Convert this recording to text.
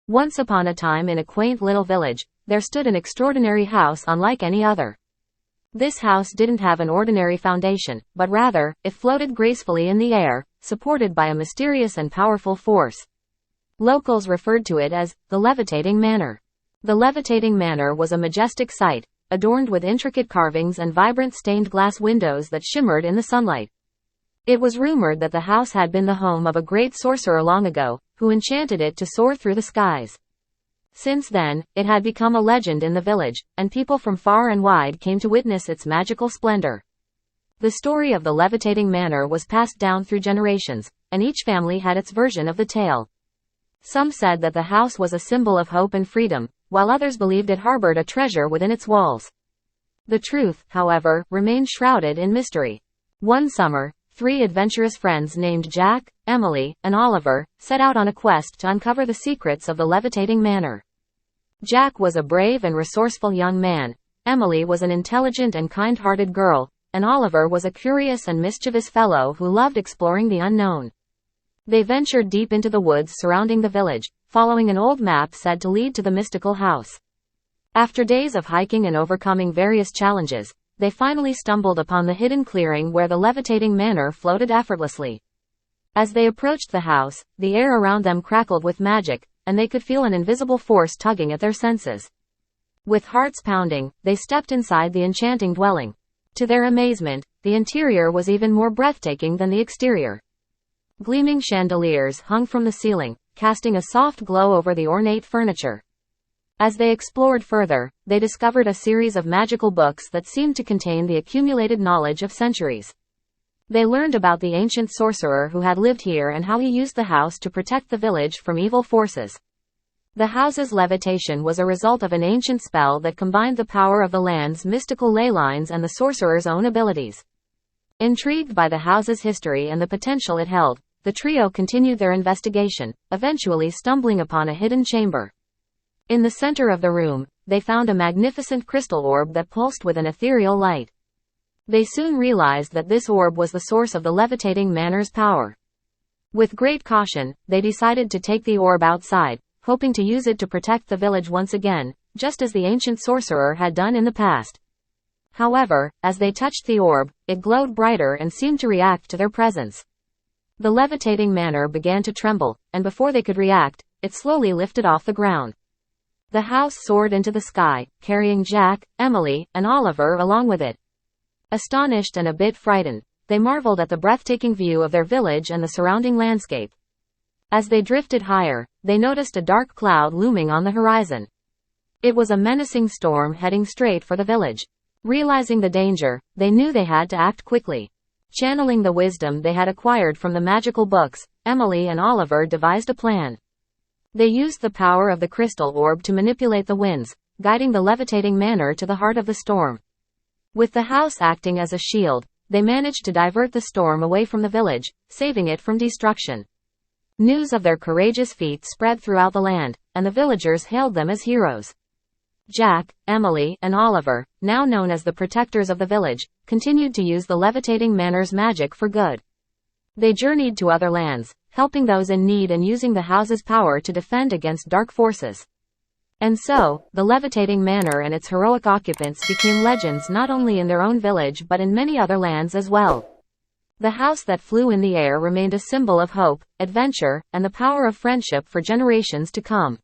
Once upon a time in a quaint little village, there stood an extraordinary house unlike any other. This house didn't have an ordinary foundation, but rather, it floated gracefully in the air, supported by a mysterious and powerful force. Locals referred to it as the Levitating Manor. The Levitating Manor was a majestic sight, adorned with intricate carvings and vibrant stained glass windows that shimmered in the sunlight. It was rumored that the house had been the home of a great sorcerer long ago, who enchanted it to soar through the skies. Since then, it had become a legend in the village, and people from far and wide came to witness its magical splendor. The story of the Levitating Manor was passed down through generations, and each family had its version of the tale. Some said that the house was a symbol of hope and freedom, while others believed it harbored a treasure within its walls. The truth, however, remained shrouded in mystery. One summer, 3 adventurous friends named Jack, Emily, and Oliver set out on a quest to uncover the secrets of the Levitating Manor. Jack was a brave and resourceful young man, Emily was an intelligent and kind-hearted girl, and Oliver was a curious and mischievous fellow who loved exploring the unknown. They ventured deep into the woods surrounding the village, following an old map said to lead to the mystical house. After days of hiking and overcoming various challenges, they finally stumbled upon the hidden clearing where the Levitating Manor floated effortlessly. As they approached the house, the air around them crackled with magic, and they could feel an invisible force tugging at their senses. With hearts pounding, they stepped inside the enchanting dwelling. To their amazement, the interior was even more breathtaking than the exterior. Gleaming chandeliers hung from the ceiling, casting a soft glow over the ornate furniture. As they explored further, they discovered a series of magical books that seemed to contain the accumulated knowledge of centuries. They learned about the ancient sorcerer who had lived here and how he used the house to protect the village from evil forces. The house's levitation was a result of an ancient spell that combined the power of the land's mystical ley lines and the sorcerer's own abilities. Intrigued by the house's history and the potential it held, the trio continued their investigation, eventually stumbling upon a hidden chamber. In the center of the room, they found a magnificent crystal orb that pulsed with an ethereal light. They soon realized that this orb was the source of the Levitating Manor's power. With great caution, they decided to take the orb outside, hoping to use it to protect the village once again, just as the ancient sorcerer had done in the past. However, as they touched the orb, it glowed brighter and seemed to react to their presence. The Levitating Manor began to tremble, and before they could react, it slowly lifted off the ground. The house soared into the sky, carrying Jack, Emily, and Oliver along with it. Astonished and a bit frightened, they marveled at the breathtaking view of their village and the surrounding landscape. As they drifted higher, they noticed a dark cloud looming on the horizon. It was a menacing storm heading straight for the village. Realizing the danger, they knew they had to act quickly. Channeling the wisdom they had acquired from the magical books, Emily and Oliver devised a plan. They used the power of the crystal orb to manipulate the winds, guiding the Levitating Manor to the heart of the storm. With the house acting as a shield, they managed to divert the storm away from the village, saving it from destruction. News of their courageous feat spread throughout the land, and the villagers hailed them as heroes. Jack, Emily, and Oliver, now known as the protectors of the village, continued to use the Levitating Manor's magic for good. They journeyed to other lands, helping those in need and using the house's power to defend against dark forces. And so, the Levitating Manor and its heroic occupants became legends not only in their own village but in many other lands as well. The house that flew in the air remained a symbol of hope, adventure, and the power of friendship for generations to come.